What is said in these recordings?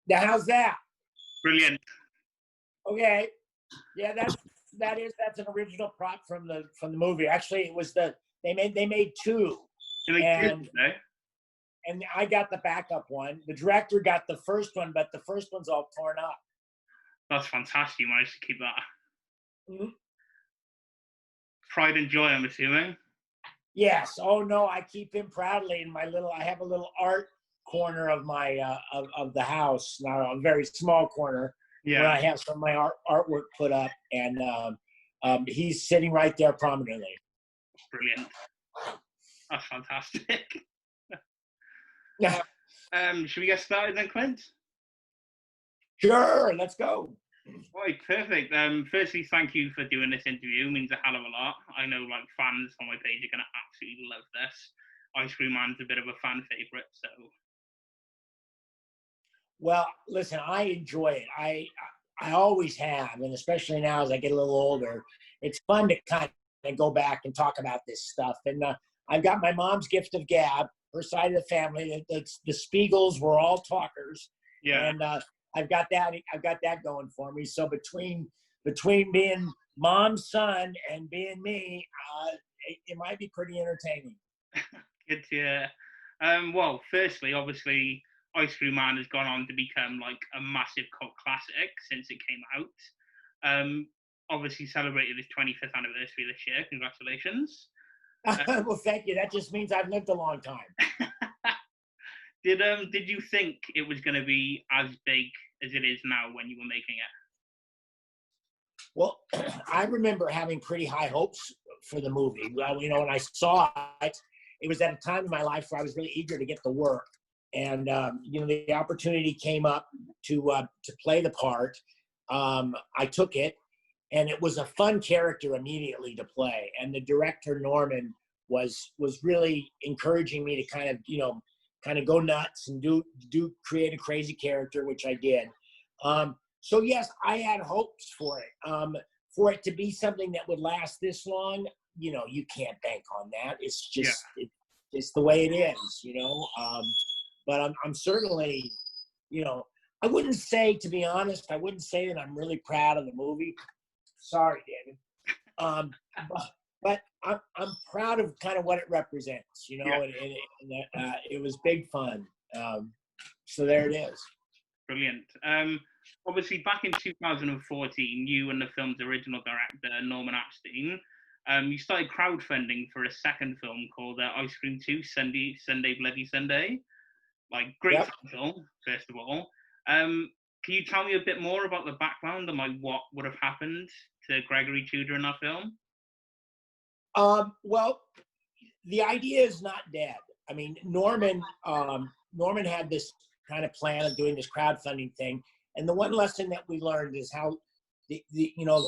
Now, how's that? Brilliant. Okay. Yeah, that's an original prop from the movie. Actually, it was they made two. And I got the backup one. The director got the first one, but the first one's all torn up. That's fantastic. You managed to keep that. Mm-hmm. Pride and joy, I'm assuming. Yes. Oh no, I keep him proudly in I have a little art corner of my of the house. Now a very small corner where I have some of my artwork put up, and he's sitting right there prominently. Brilliant. That's fantastic. Yeah. Should we get started then, Clint? Sure, let's go. Right, perfect. Firstly, thank you for doing this interview. It means a hell of a lot. I know, like, fans on my page are going to absolutely love this. Ice Cream Man's a bit of a fan favorite, so. Well, listen, I enjoy it. I always have, and especially now as I get a little older, it's fun to kind of go back and talk about this stuff. And I've got my mom's gift of gab, her side of the family. The Spiegels were all talkers. Yeah. And I've got that going for me. So between being mom's son and being me, it might be pretty entertaining. Good to hear. Well, firstly, obviously, Ice Cream Man has gone on to become like a massive cult classic since it came out. Obviously celebrated his 25th anniversary this year. Congratulations. Well, thank you. That just means I've lived a long time. Did you think it was going to be as big as it is now when you were making it? Well, I remember having pretty high hopes for the movie. Well, you know, when I saw it, it was at a time in my life where I was really eager to get the work. And, you know, the opportunity came up to play the part. I took it, and it was a fun character immediately to play. And the director, Norman, was really encouraging me to kind of go nuts and create a crazy character, which I did. So yes, I had hopes for it to be something that would last this long. You know, you can't bank on that. It's just, it's the way it is, you know? But I'm certainly, you know, I wouldn't say, to be honest, I wouldn't say that I'm really proud of the movie. Sorry, David. But I'm proud of kind of what it represents, you know, and it was big fun. So there it is. Brilliant. Obviously, back in 2014, you and the film's original director, Norman Epstein, you started crowdfunding for a second film called Ice Cream 2, Sundae Bloody Sundae. Like, great title, first of all. Can you tell me a bit more about the background and like what would have happened to Gregory Tudor in that film? Well, the idea is not dead. I mean, Norman had this kind of plan of doing this crowdfunding thing, and the one lesson that we learned is how the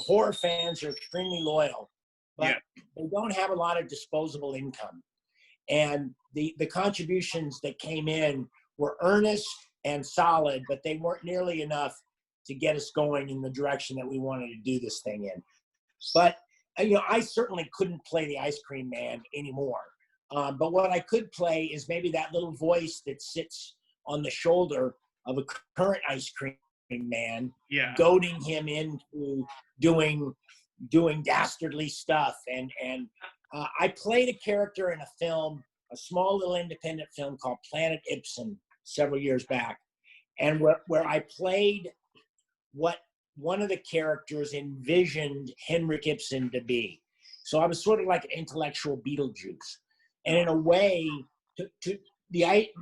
horror fans are extremely loyal, but they don't have a lot of disposable income. And the contributions that came in were earnest and solid, but they weren't nearly enough to get us going in the direction that we wanted to do this thing in. But, you know, I certainly couldn't play the Ice Cream Man anymore. But what I could play is maybe that little voice that sits on the shoulder of a current Ice Cream Man, goading him into doing dastardly stuff. And I played a character in a film, a small little independent film called Planet Ibsen several years back, and where I played what one of the characters envisioned Henrik Ibsen to be. So I was sort of like an intellectual Beetlejuice. And in a way,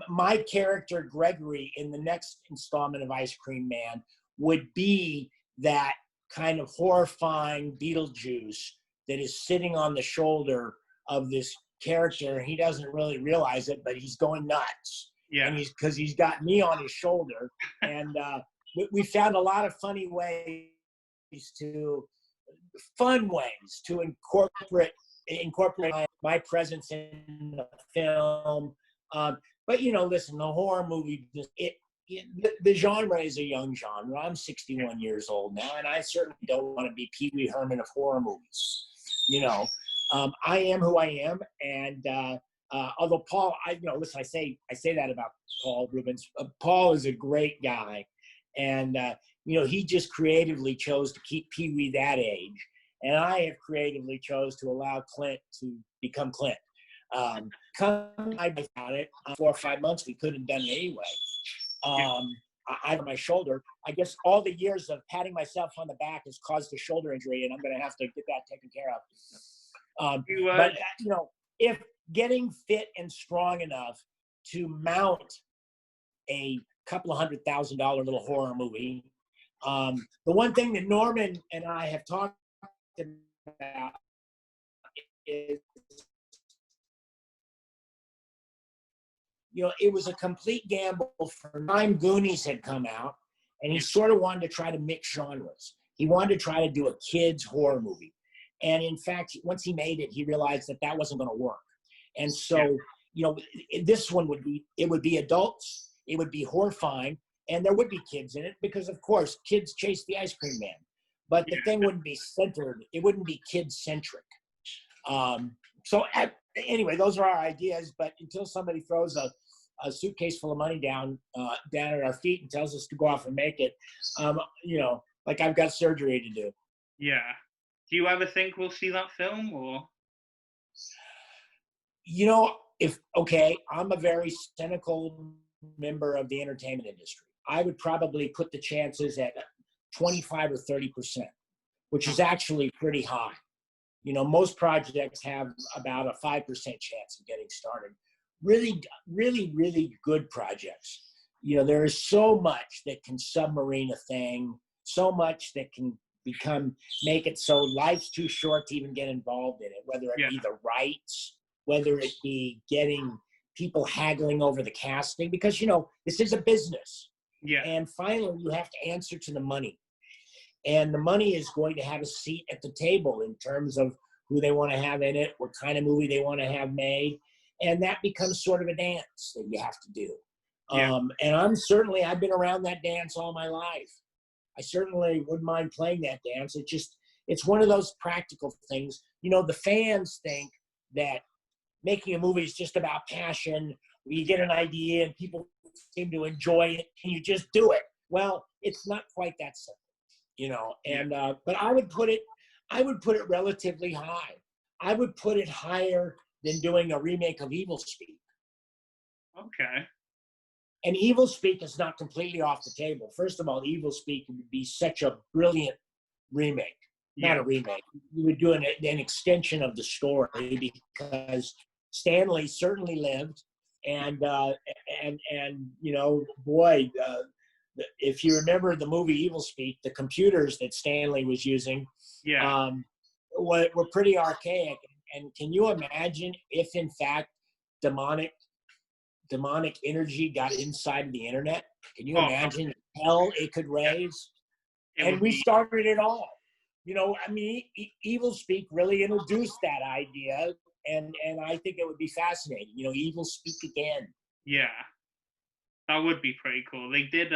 my character, Gregory, in the next installment of Ice Cream Man would be that kind of horrifying Beetlejuice that is sitting on the shoulder of this character. He doesn't really realize it, but he's going nuts. Yeah. And because he's got me on his shoulder. And we found a lot of fun ways to incorporate my presence in the film. But, you know, listen, the horror movie, the genre is a young genre. I'm 61 years old now, and I certainly don't want to be Pee Wee Herman of horror movies. You know, I am who I am, and although Paul, listen, I say that about Paul Rubens. Paul is a great guy, And, he just creatively chose to keep Pee Wee that age. And I have creatively chose to allow Clint to become Clint. I found it 4 or 5 months, we couldn't have done it anyway. I on my shoulder. I guess all the years of patting myself on the back has caused a shoulder injury, and I'm going to have to get that taken care of. But if getting fit and strong enough to mount a couple of $100,000 little horror movie, the one thing that Norman and I have talked about is, it was a complete gamble. For time Goonies had come out, and he sort of wanted to try to mix genres. He wanted to try to do a kids horror movie. And in fact, once he made it, he realized that wasn't going to work. And so, this one would be adults, it would be horrifying, and there would be kids in it because, of course, kids chase the ice cream man. But the thing wouldn't be centered. It wouldn't be kid-centric. Anyway, those are our ideas. But until somebody throws a suitcase full of money down at our feet and tells us to go off and make it, like I've got surgery to do. Yeah. Do you ever think we'll see that film, or? I'm a very cynical member of the entertainment industry. I would probably put the chances at 25 or 30%, which is actually pretty high. Most projects have about a 5% chance of getting started. Really, really, really good projects. There is so much that can submarine a thing, so much that can make it so life's too short to even get involved in it, whether it be the rights, whether it be getting people haggling over the casting, because, this is a business. Yeah. And finally, you have to answer to the money. And the money is going to have a seat at the table in terms of who they want to have in it, what kind of movie they want to have made. And that becomes sort of a dance that you have to do. Yeah. And I've been around that dance all my life. I certainly wouldn't mind playing that dance. It's one of those practical things. The fans think that making a movie is just about passion. You get an idea and people seem to enjoy it and you just do it. Well, it's not quite that simple, but I would put it relatively high. I would put it higher than doing a remake of Evilspeak. Okay. And Evilspeak is not completely off the table. First of all, Evilspeak would be such a brilliant remake. Not a remake. You would do an extension of the story because Stanley certainly lived, and if you remember the movie Evilspeak, the computers that Stanley was using, were pretty archaic. And can you imagine if, in fact, demonic energy got inside of the internet? Can you imagine hell it could raise? And we started it all. Evilspeak really introduced that idea, and I think it would be fascinating. Evilspeak again. Yeah, that would be pretty cool. They did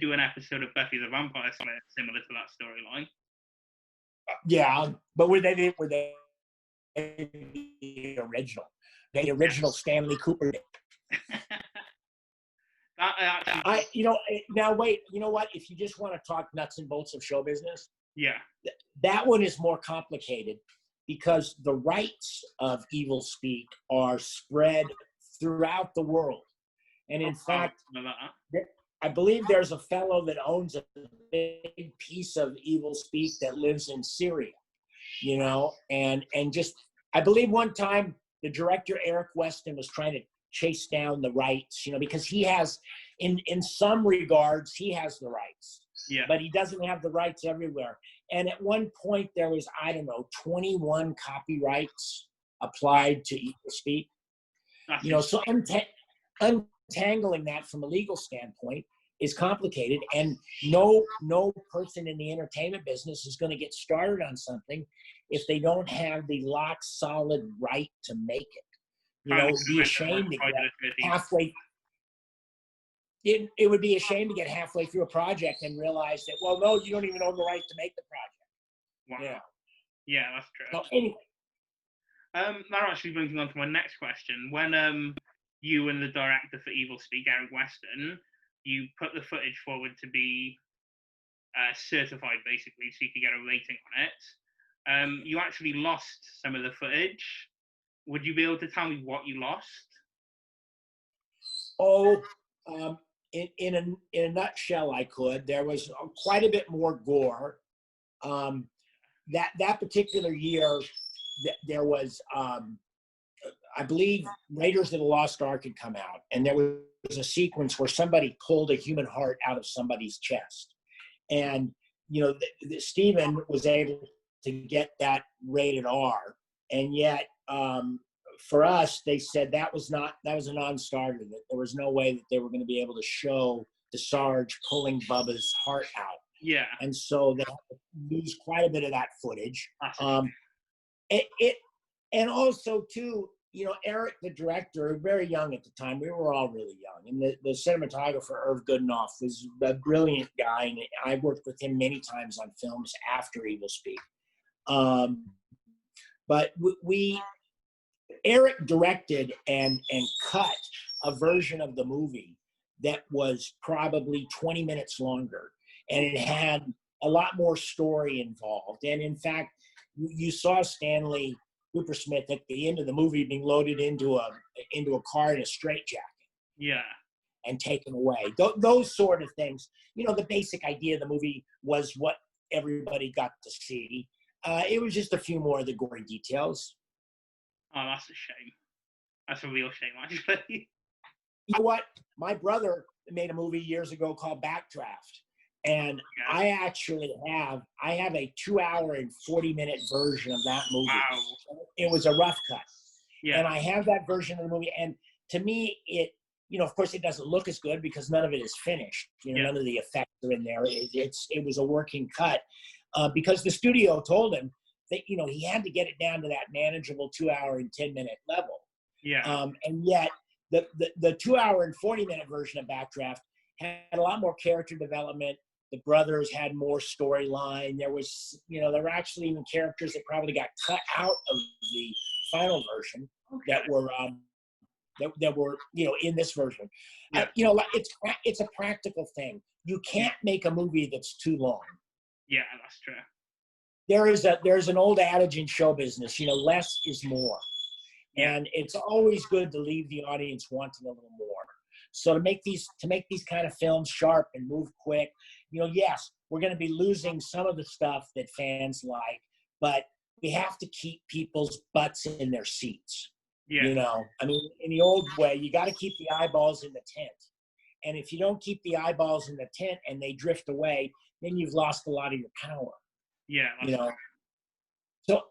do an episode of Buffy the Vampire Slayer similar to that storyline. Yeah, but were they the original? The original Stanley Cooper. Now wait, you know what? If you just want to talk nuts and bolts of show business, that one is more complicated because the rights of Evilspeak are spread throughout the world, and in fact, I believe there's a fellow that owns a big piece of Evilspeak that lives in Syria, and just I believe one time the director Eric Weston was trying to chase down the rights, because he has, in some regards, he has the rights, but he doesn't have the rights everywhere. And at one point there was, 21 copyrights applied to Evilspeak. So untangling that from a legal standpoint is complicated, and no person in the entertainment business is going to get started on something if they don't have the lock solid right to make it. It would be a shame to get halfway. It would be a shame to get halfway through a project and realize that, well, no, you don't even own the right to make the project. Wow. Yeah, that's true. So anyway. That actually brings me on to my next question. When you and the director for Evilspeak, Eric Weston, you put the footage forward to be certified, basically, so you could get a rating on it. You actually lost some of the footage. Would you be able to tell me what you lost? Oh, in a nutshell, I could. There was quite a bit more gore. That particular year, there was, I believe, Raiders of the Lost Ark had come out, and there was a sequence where somebody pulled a human heart out of somebody's chest, and Steven was able to get that rated R, and yet for us, they said that was a non-starter. That there was no way that they were going to be able to show the Sarge pulling Bubba's heart out. Yeah. And so they had to lose quite a bit of that footage. And also too, Eric, the director, very young at the time. We were all really young, and the cinematographer Irv Goodenough was a brilliant guy, and I worked with him many times on films after Evilspeak. But Eric directed and cut a version of the movie that was probably 20 minutes longer, and it had a lot more story involved. And in fact, you saw Stanley Coopersmith at the end of the movie being loaded into a car in a straitjacket. Yeah. And taken away. Those sort of things. The basic idea of the movie was what everybody got to see. It was just a few more of the gory details. Oh, that's a shame. That's a real shame, actually. You know what? My brother made a movie years ago called Backdraft. And I actually have a 2-hour and 40-minute version of that movie. Wow. It was a rough cut. Yeah. And I have that version of the movie. And to me, it, of course, it doesn't look as good because none of it is finished. None of the effects are in there. It was a working cut because the studio told him that, he had to get it down to that manageable 2-hour and 10-minute level. Yeah. And yet the 2-hour and 40-minute version of Backdraft had a lot more character development. The brothers had more storyline. There was, there were actually even characters that probably got cut out of the final version that were in this version. Yeah. It's a practical thing. You can't make a movie that's too long. Yeah, that's true. There's an old adage in show business, less is more. And it's always good to leave the audience wanting a little more. So to make these kind of films sharp and move quick, yes, we're going to be losing some of the stuff that fans like, but we have to keep people's butts in their seats. Yeah. I mean, in the old way, you got to keep the eyeballs in the tent. And if you don't keep the eyeballs in the tent and they drift away, then you've lost a lot of your power. Yeah. So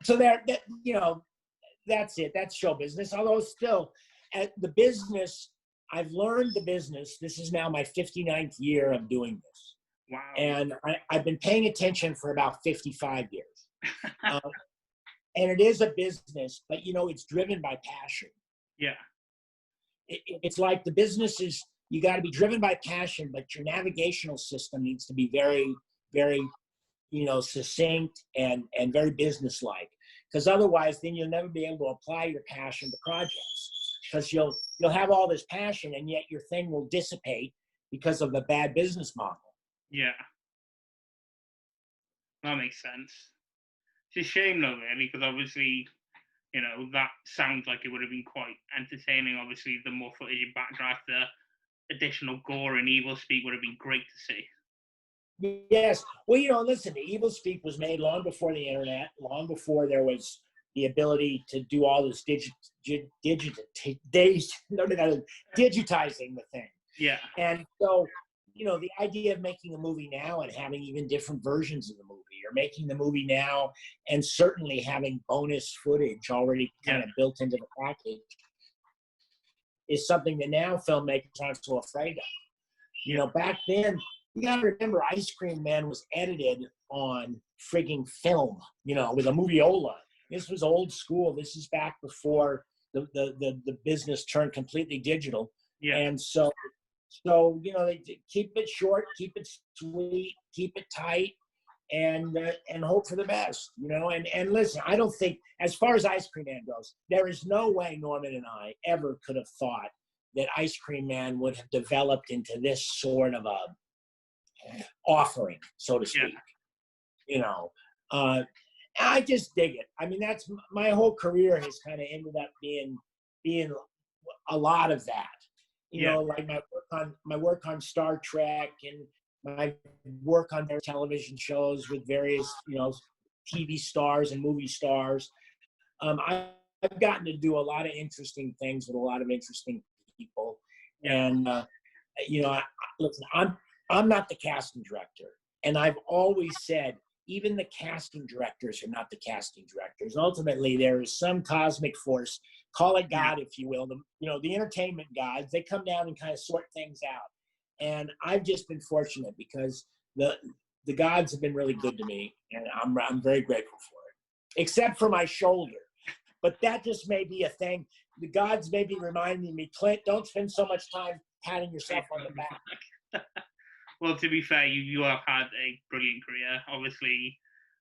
that's it. That's show business. Although still, at the business, I've learned the business. This is now my 59th year of doing this. Wow. And I've been paying attention for about 55 years. And it is a business, but it's driven by passion. Yeah. It's like the business is, you got to be driven by passion, but your navigational system needs to be very, very, succinct and very businesslike. Because otherwise, then you'll never be able to apply your passion to projects. Because you'll have all this passion, and yet your thing will dissipate because of the bad business model. Yeah. That makes sense. It's a shame, though, really, because obviously, that sounds like it would have been quite entertaining. Obviously, the more footage in Backdraft, the additional gore and Evilspeak would have been great to see. Yes. Well, listen, the Evilspeak was made long before the internet, long before there was the ability to do all this digitizing the thing. Yeah. And so, the idea of making a movie now and having even different versions of the movie, or making the movie now and certainly having bonus footage already kind of built into the package, is something that now filmmakers aren't so afraid of. Back then, you got to remember, Ice Cream Man was edited on frigging film, with a moviola. This was old school. This is back before the business turned completely digital. Yeah. And so they keep it short, keep it sweet, keep it tight, and hope for the best. And listen, I don't think, as far as Ice Cream Man goes, there is no way Norman and I ever could have thought that Ice Cream Man would have developed into this sort of a offering, so to speak. You know, I just dig it. I mean, that's my whole career has kind of ended up being a lot of that. You know, like my work on Star Trek and my work on their television shows with various, you know, TV stars and movie stars. I've gotten to do a lot of interesting things with a lot of interesting people. And, you know, listen, I'm not the casting director. And I've always said, even the casting directors are not the casting directors. Ultimately, there is some cosmic force, call it God, if you will, the entertainment gods. They come down and kind of sort things out. And I've just been fortunate because the gods have been really good to me, and I'm very grateful for it, except for my shoulder. But that just may be a thing. The gods may be reminding me, Clint, don't spend so much time patting yourself on the back. Well, to be fair, you have had a brilliant career. Obviously,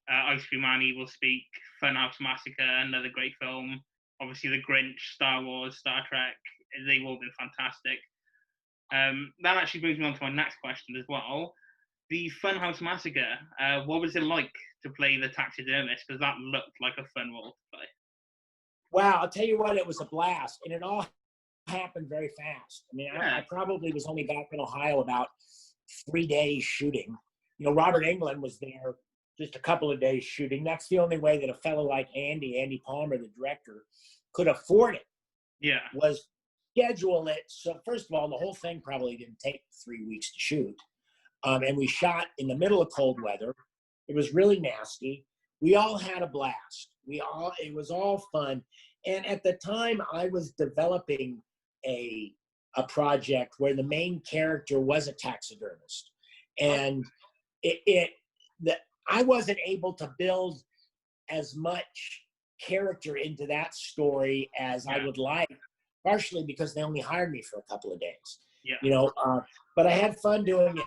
Ice Cream Man, Evilspeak, Funhouse Massacre, another great film. Obviously, The Grinch, Star Wars, Star Trek, they've all been fantastic. That actually brings me on to my next question as well. The Funhouse Massacre, what was it like to play the taxidermist? Because that looked like a fun role to play. Wow, I'll tell you what, it was a blast. And it all happened very fast. I mean, I probably was only back in Ohio about 3 days shooting. You know, Robert Englund was there just a couple of days shooting. That's the only way that a fellow like Andy Palmer, the director, could afford it. Yeah. Was schedule it. So first of all, the whole thing probably didn't take 3 weeks to shoot. And we shot in the middle of cold weather. It was really nasty. We all had a blast. It was all fun. And at the time I was developing a project where the main character was a taxidermist. And I wasn't able to build as much character into that story as I would like, partially because they only hired me for a couple of days. You know, but I had fun doing it.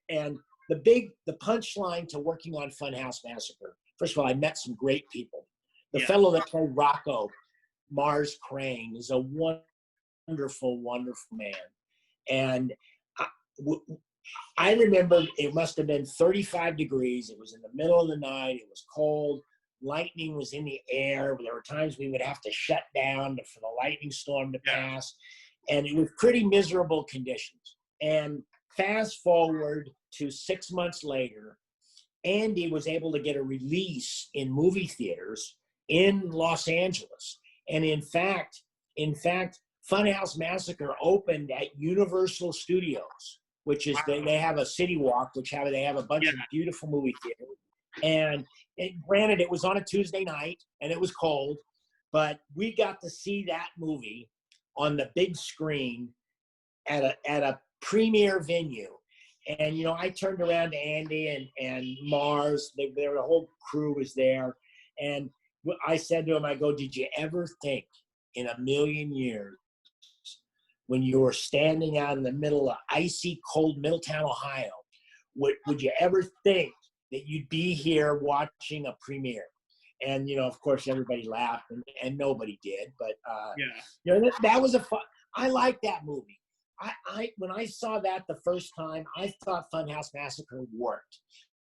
And the punchline to working on Funhouse Massacre, first of all, I met some great people. The fellow that played Rocco, Mars Crane, is a wonderful, wonderful man. And I remember it must have been 35 degrees. It was in the middle of the night. It was cold. Lightning was in the air. There were times we would have to shut down for the lightning storm to pass. And it was pretty miserable conditions. And fast forward to 6 months later, Andy was able to get a release in movie theaters in Los Angeles. And in fact, Funhouse Massacre opened at Universal Studios, which is they have a City Walk, they have a bunch of beautiful movie theaters. And granted, it was on a Tuesday night and it was cold, but we got to see that movie on the big screen at a premier venue. And, you know, I turned around to Andy and Mars, the whole crew was there. And I said to him, I go, did you ever think in a million years, when you were standing out in the middle of icy cold Middletown, Ohio, would you ever think that you'd be here watching a premiere? And, you know, of course, everybody laughed and nobody did. But, you know, that was I like that movie. When I saw that the first time, I thought Funhouse Massacre worked.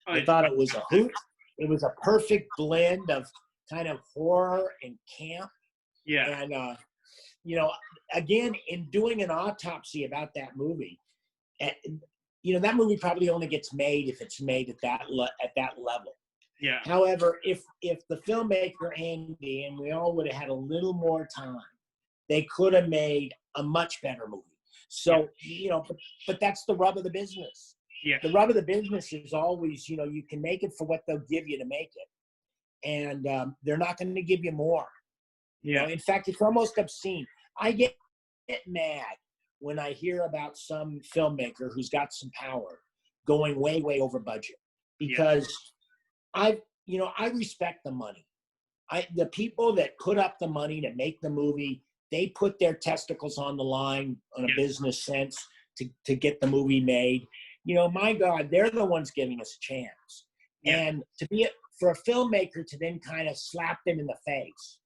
I thought it was a hoot. It was a perfect blend of kind of horror and camp. And, you know, again, in doing an autopsy about that movie, you know, that movie probably only gets made if it's made at that level. However, if the filmmaker Andy and we all would have had a little more time, they could have made a much better movie. So, you know, but that's the rub of the business. The rub of the business is always, you know, you can make it for what they'll give you to make it. And they're not going to give you more. You know, in fact, it's almost obscene. I get mad when I hear about some filmmaker who's got some power going way, way over budget, because I respect the money. The people that put up the money to make the movie, they put their testicles on the line on a business sense to get the movie made. You know, my God, they're the ones giving us a chance. And for a filmmaker to then kind of slap them in the face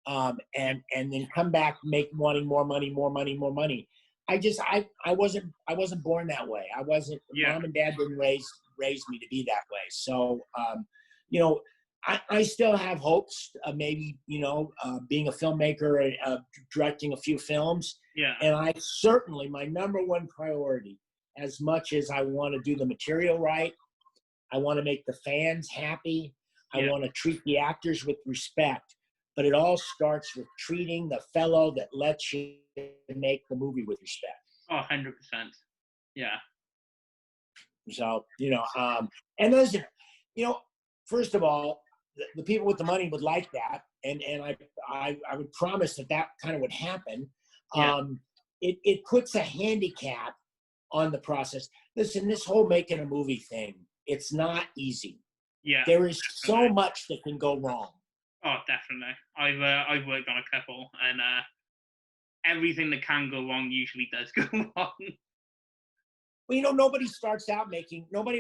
and then come back wanting more money, more money, more money. I wasn't born that way. I wasn't. Yeah. Mom and dad didn't raise me to be that way. So you know, I still have hopes of maybe being a filmmaker and directing a few films. Yeah. And I certainly, my number one priority, as much as I want to do the material right, I want to make the fans happy. I want to treat the actors with respect. But it all starts with treating the fellow that lets you make the movie with respect. Oh, 100%. Yeah. So, and listen, first of all, the people with the money would like that. And I would promise that kind of would happen. Yeah. It puts a handicap on the process. Listen, this whole making a movie thing, it's not easy. Yeah. There is so much that can go wrong. Oh, definitely. I've worked on a couple, and everything that can go wrong usually does go wrong. Well, nobody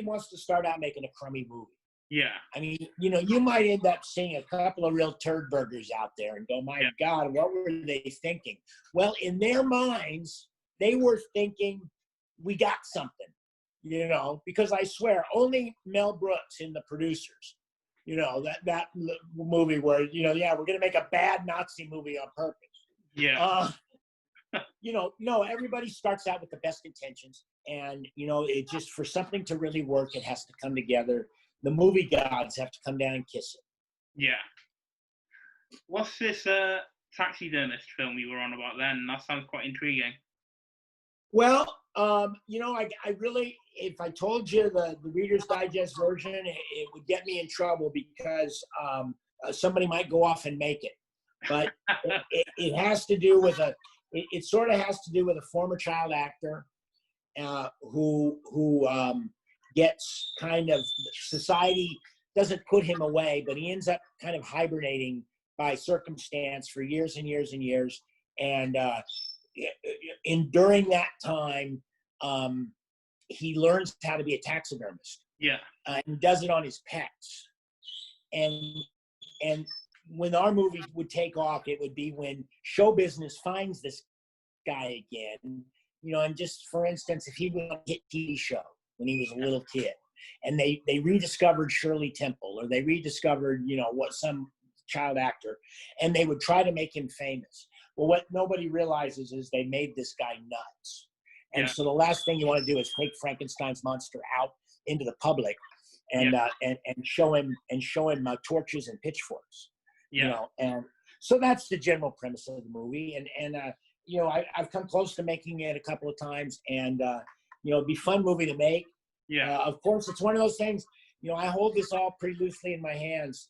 wants to start out making a crummy movie. Yeah. I mean, you might end up seeing a couple of real turd burgers out there and go, my God, what were they thinking? Well, in their minds, they were thinking, we got something, because I swear, only Mel Brooks and the producers, that movie where, we're going to make a bad Nazi movie on purpose. Yeah. No, everybody starts out with the best intentions. And, it just, for something to really work, it has to come together. The movie gods have to come down and kiss it. Yeah. What's this Taxidermist film you were on about then? That sounds quite intriguing. Well, I really, if I told you the Reader's Digest version, it would get me in trouble because somebody might go off and make it. But it has to do with it sort of has to do with a former child actor who gets kind of, society doesn't put him away, but he ends up kind of hibernating by circumstance for years and years and years. And during that time, he learns how to be a taxidermist. Yeah. And does it on his pets. And when our movie would take off, it would be when show business finds this guy again. And just for instance, if he was on a hit TV show when he was a little kid, and they rediscovered Shirley Temple, or they rediscovered, what some child actor, and they would try to make him famous. Well, what nobody realizes is they made this guy nuts. And so the last thing you want to do is take Frankenstein's monster out into the public and show him torches and pitchforks. And so that's the general premise of the movie. And I've come close to making it a couple of times, and it'd be a fun movie to make. Yeah. Of course, it's one of those things. I hold this all pretty loosely in my hands.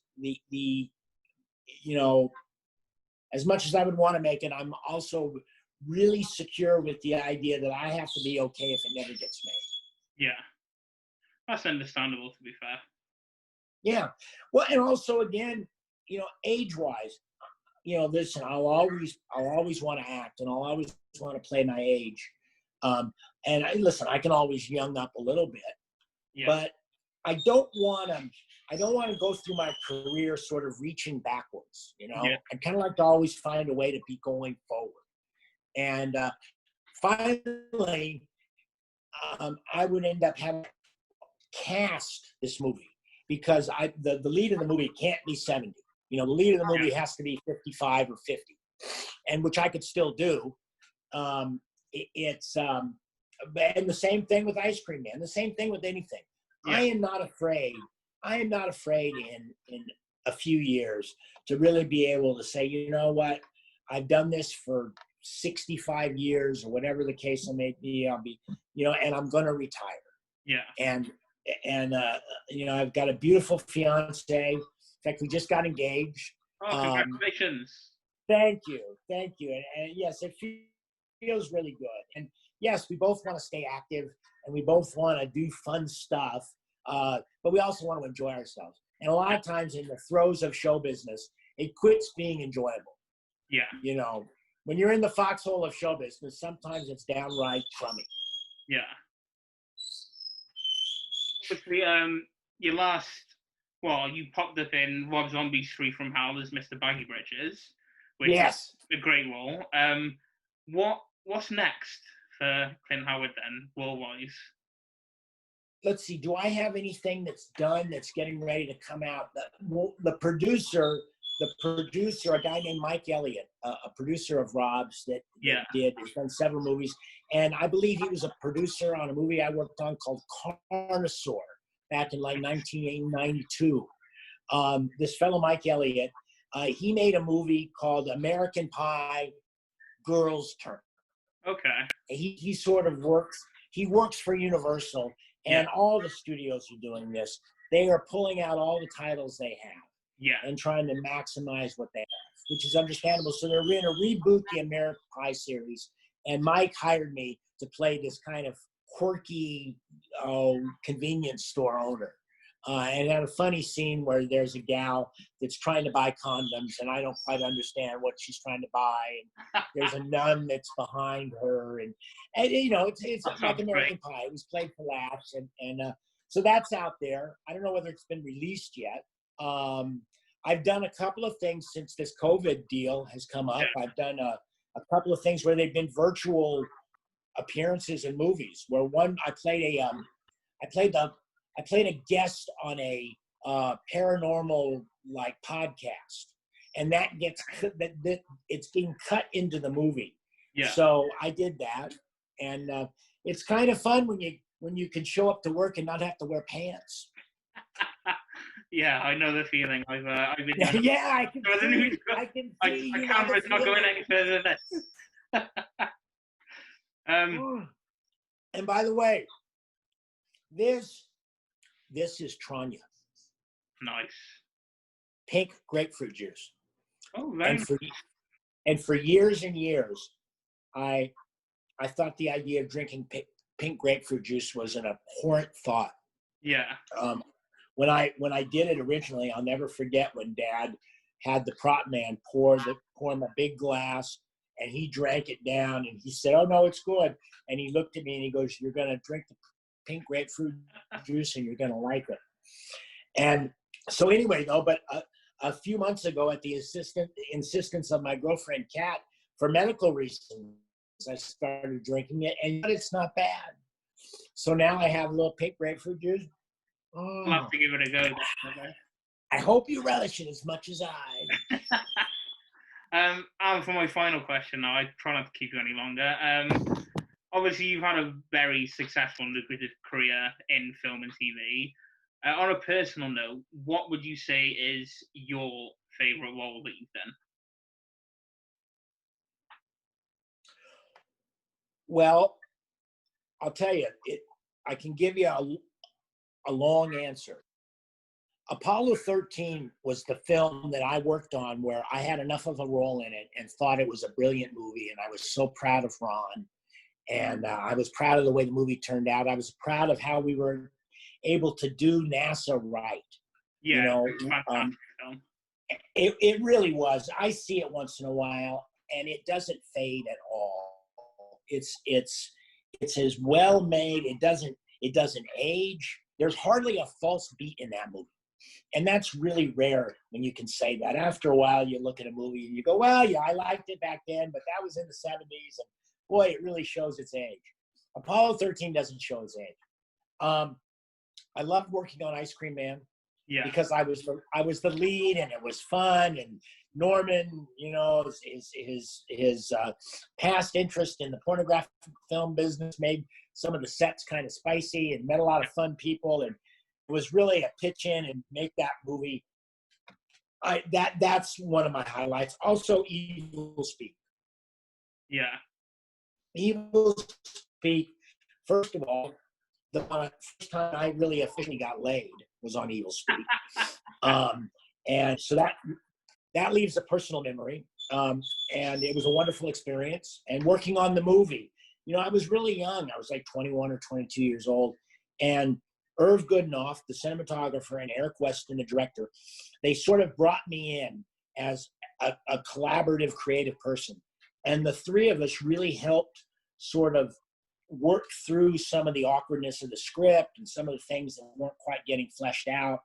As much as I would want to make it, I'm also really secure with the idea that I have to be okay if it never gets made. Yeah. That's understandable, to be fair. Yeah. Well, and also, again, age-wise, listen, I'll always want to act, and I'll always want to play my age. And I can always young up a little bit, but I don't want to go through my career sort of reaching backwards. I kind of like to always find a way to be going forward. And finally, I would end up having cast this movie because the lead of the movie can't be 70. The lead of the movie has to be 55 or 50, and which I could still do. And the same thing with Ice Cream Man. The same thing with anything. Yeah. I am not afraid in a few years to really be able to say, you know what, I've done this for 65 years or whatever the case may be. I'll be, and I'm going to retire. Yeah. And I've got a beautiful fiance. In fact, we just got engaged. Oh, congratulations. Thank you. And yes, it feels really good. And yes, we both want to stay active, and we both want to do fun stuff, but we also want to enjoy ourselves. And a lot of times in the throes of show business, it quits being enjoyable. Yeah. When you're in the foxhole of show business, sometimes it's downright crummy. Yeah. You popped up in Rob Zombie's Free From Hell as Mr. Baggy Britches. which Yes. is a great role. What's next for Clint Howard then, role-wise? Let's see. Do I have anything that's done that's getting ready to come out? The producer, a guy named Mike Elliott, a producer of Rob's that has done several movies, and I believe he was a producer on a movie I worked on called Carnosaur back in like 1992. This fellow Mike Elliott, he made a movie called American Pie: Girls' Turn. Okay. He sort of works. He works for Universal, and all the studios are doing this. They are pulling out all the titles they have, and trying to maximize what they have, which is understandable. So they're going to reboot the American Pie series, and Mike hired me to play this kind of quirky convenience store owner. And had a funny scene where there's a gal that's trying to buy condoms, and I don't quite understand what she's trying to buy. And there's a nun that's behind her, and you know, it's like American Pie. It was played for laughs, and so that's out there. I don't know whether it's been released yet. I've done a couple of things since this COVID deal has come up. I've done a couple of things where they've been virtual appearances in movies. Where one, I played a guest on a paranormal like podcast, and that it's being cut into the movie. Yeah. So I did that, and it's kind of fun when you can show up to work and not have to wear pants. Yeah, I know the feeling. I've been. I can see. My camera's not going any further than this. And by the way, this is Tranya. Nice. Pink grapefruit juice. Oh, very nice. And for years and years, I thought the idea of drinking pink grapefruit juice was an abhorrent thought. Yeah. When I did it originally, I'll never forget when Dad had the prop man pour him a big glass, and he drank it down, and he said, "Oh no, it's good." And he looked at me and he goes, "You're gonna drink the pink grapefruit juice, and you're gonna like it." And so anyway, though, but a few months ago, at the insistence of my girlfriend Kat, for medical reasons, I started drinking it, and it's not bad. So now I have a little pink grapefruit juice. I'll have to give it a go. I hope you relish it as much as I. And for my final question now, I try not to keep you any longer. Obviously, you've had a very successful and lucrative career in film and TV. On a personal note, what would you say is your favorite role that you've done? Well, I'll tell you, I can give you a long answer. Apollo 13 was the film that I worked on where I had enough of a role in it and thought it was a brilliant movie, and I was so proud of Ron. And I was proud of the way the movie turned out. I was proud of how we were able to do NASA right. Yeah, you know, it really was. I see it once in a while, and it doesn't fade at all. It's as well made. It doesn't age. There's hardly a false beat in that movie. And that's really rare when you can say that. After a while, you look at a movie and you go, well, yeah, I liked it back then, but that was in the 70s. And boy, it really shows its age. Apollo 13 doesn't show its age. I loved working on Ice Cream Man because I was the lead, and it was fun. And Norman, you know, his past interest in the pornographic film business made some of the sets kind of spicy and met a lot of fun people, and it was really a pitch in and make that movie. That's one of my highlights. Also, Evilspeak. Yeah. Evilspeak. First of all, the first time I really officially got laid was on Evilspeak. And so that leaves a personal memory. And it was a wonderful experience. And working on the movie, you know, I was really young. I was like 21 or 22 years old. And Irv Goodenough, the cinematographer, and Eric Weston, the director, they sort of brought me in as a collaborative, creative person. And the three of us really helped sort of work through some of the awkwardness of the script and some of the things that weren't quite getting fleshed out.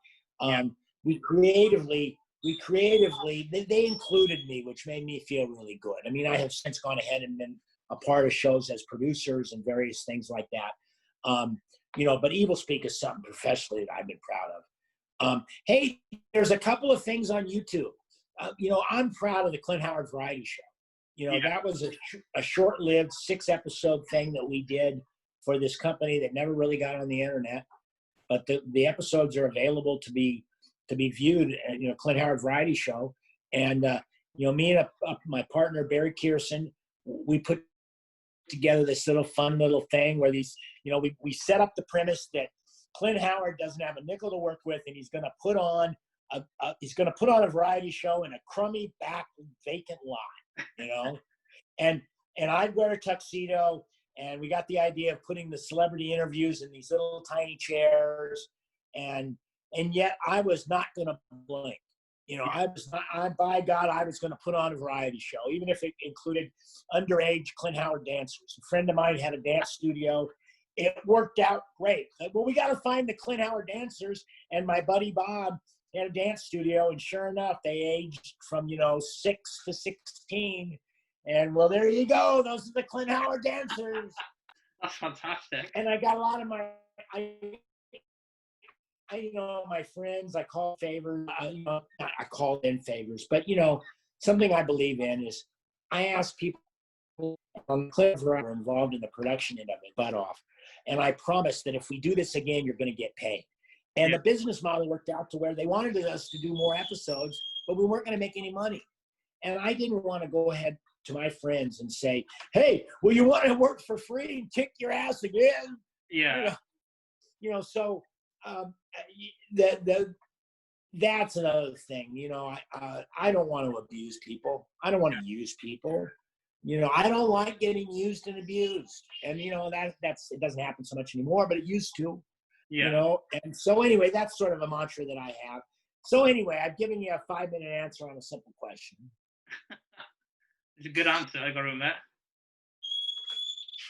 We creatively we creatively, they included me, which made me feel really good. I mean, I have since gone ahead and been a part of shows as producers and various things like that. You know, but Evilspeak is something professionally that I've been proud of. Hey, there's a couple of things on YouTube. You know, I'm proud of the Clint Howard variety show. You know, that was a short-lived 6-episode thing that we did for this company that never really got on the internet. But the episodes are available to be viewed at, you know, Clint Howard variety show. And, you know, me and my partner, Barry Kearson, we put together this fun little thing where these, you know, we set up the premise that Clint Howard doesn't have a nickel to work with, and he's going to put on a variety show in a crummy back vacant lot, you know, and I'd wear a tuxedo, and we got the idea of putting the celebrity interviews in these little I chairs, and yet I was not going to blink. You know, by God, I was going to put on a variety show, even if it included underage Clint Howard dancers. A friend of mine had a dance studio. It worked out great. Well, we got to find the Clint Howard dancers, and my buddy Bob had a dance studio, and sure enough, they aged from, you know, 6 to 16. And well, there you go. Those are the Clint Howard dancers. That's fantastic. And I got a lot of you know, my friends, I call favors, you know, I call in favors, but, you know, something I believe in is I ask people on the clip who are involved in the production end of it, butt off. And I promise that if we do this again, you're going to get paid. And the business model worked out to where they wanted us to do more episodes, but we weren't going to make any money. And I didn't want to go ahead to my friends and say, hey, well, you want to work for free and kick your ass again? Yeah. You know, so that's another thing. You know, I don't want to abuse people. I don't want to use people. You know, I don't like getting used and abused. And, you know, it doesn't happen so much anymore, but it used to. Yeah. You know, and so anyway, that's sort of a mantra that I have. So anyway, I've given you a 5-minute answer on a simple question. It's a good answer, I got to admit.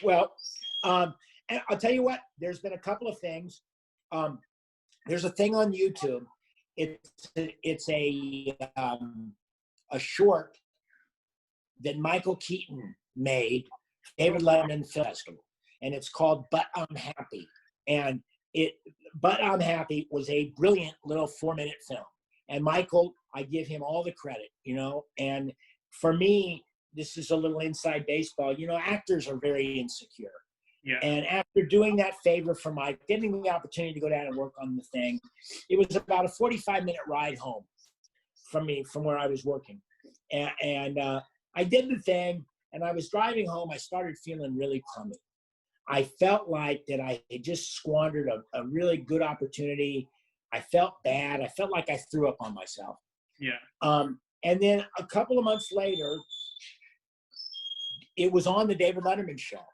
Well, and I'll tell you what, there's been a couple of things. There's a thing on YouTube. It's a short that Michael Keaton made, David Letterman Film Festival, and it's called But I'm Happy. And But I'm Happy was a brilliant little 4-minute film. And Michael, I give him all the credit, you know. And for me, this is a little inside baseball. You know, actors are very insecure. Yeah. And after doing that favor for Mike, getting the opportunity to go down and work on the thing, it was about a 45-minute ride home from me, from where I was working. And I did the thing, and I was driving home. I started feeling really crummy. I felt like that I had just squandered a really good opportunity. I felt bad. I felt like I threw up on myself. Yeah. And then a couple of months later, it was on the David Letterman show.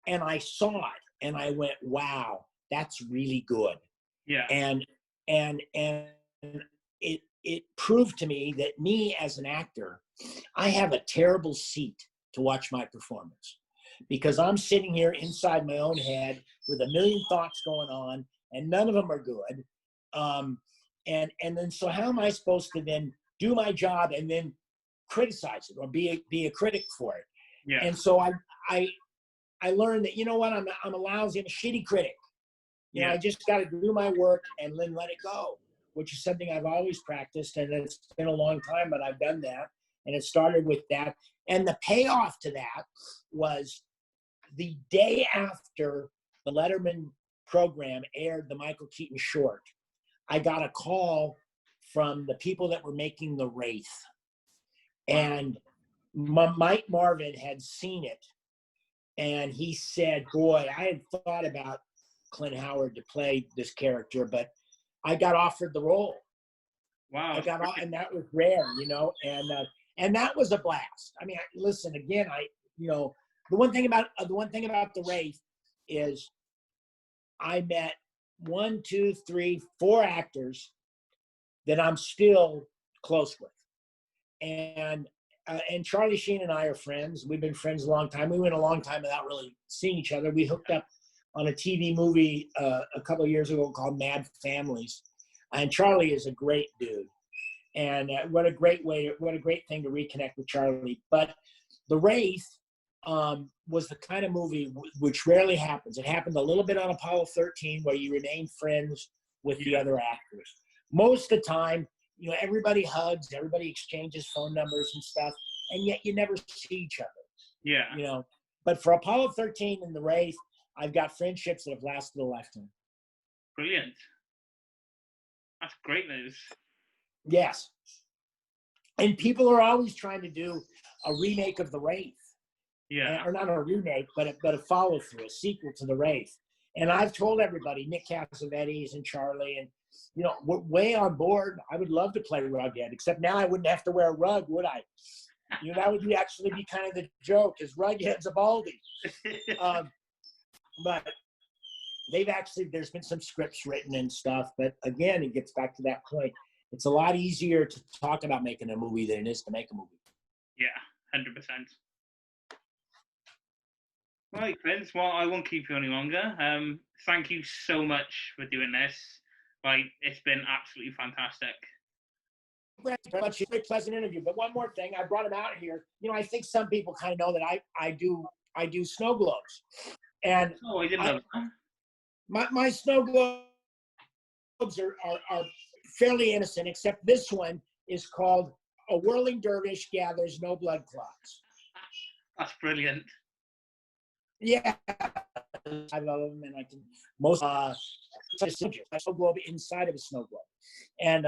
And I saw it, and I went, wow, that's really good. Yeah. And it proved to me that me as an actor, I have a terrible seat to watch my performance, because I'm sitting here inside my own head with a million thoughts going on, and none of them are good. And then, so how am I supposed to then do my job and then criticize it or be a critic for it? Yeah. And so I learned that, you know what, I'm a lousy, I'm a shitty critic. You know, I just got to do my work and then let it go, which is something I've always practiced, and it's been a long time, but I've done that. And it started with that. And the payoff to that was the day after the Letterman program aired the Michael Keaton short, I got a call from the people that were making The Wraith. And Mike Marvin had seen it. And he said, boy, I had thought about Clint Howard to play this character, but I got offered the role. Wow. And that was rare, you know, and that was a blast. I mean, listen, again, you know, the one thing about The Wraith is I met 1, 2, 3, 4 actors that I'm still close with. And Charlie Sheen and I are friends. We've been friends a long time. We went a long time without really seeing each other. We hooked up on a TV movie a couple of years ago called Mad Families. And Charlie is a great dude. And what a great thing to reconnect with Charlie. But The Wraith was the kind of movie which rarely happens. It happened a little bit on Apollo 13, where you remain friends with the other actors. Most of the time, you know, everybody hugs, everybody exchanges phone numbers and stuff, and yet you never see each other. Yeah. You know, but for Apollo 13 and The Wraith, I've got friendships that have lasted a lifetime. Brilliant. That's great news. Yes. And people are always trying to do a remake of The Wraith. Yeah. Or not a remake, but a follow-through, a sequel to The Wraith. And I've told everybody, Nick Cassavetes and Charlie, and, you know, we're way on board. I would love to play Rughead, except now I wouldn't have to wear a rug, would I? You know, that would actually be kind of the joke, is Rughead's a baldy. But there's been some scripts written and stuff, but again, it gets back to that point. It's a lot easier to talk about making a movie than it is to make a movie. Yeah, 100%. Right, Vince, well, I won't keep you any longer. Thank you so much for doing this. Like, it's been absolutely fantastic. Thank you very much. It's a very pleasant interview. But one more thing, I brought him out here. You know, I think some people kind of know that I do snow globes. And oh, I didn't know that. My snow globes are fairly innocent, except this one is called A Whirling Dervish Gathers No Blood Clots. That's brilliant. Yeah, I love them, and I can most a snow globe inside of a snow globe, and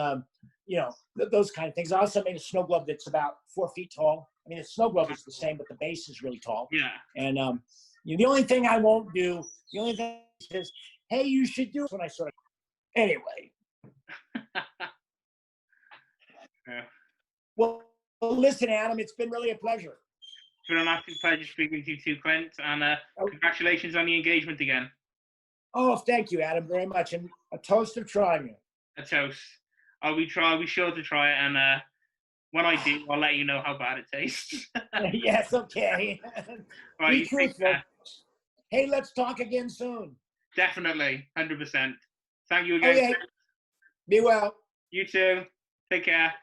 you know, those kind of things. I also made a snow globe that's about 4 feet tall. I mean, the snow globe is the same, but the base is really tall. Yeah. And you know, the only thing I won't do, the only thing is, hey, you should do it when I sort of. Anyway. Yeah. Well, listen, Adam, it's been really a pleasure. It's been an absolute pleasure speaking to you too, Clint, and congratulations on the engagement again. Oh, thank you, Adam, very much, and a toast of trying you. A toast. I'll be sure to try it, and when I do, I'll let you know how bad it tastes. Yes, okay. Right, be truthful. Hey, let's talk again soon. Definitely, 100%. Thank you again. Okay. Be well. You too. Take care.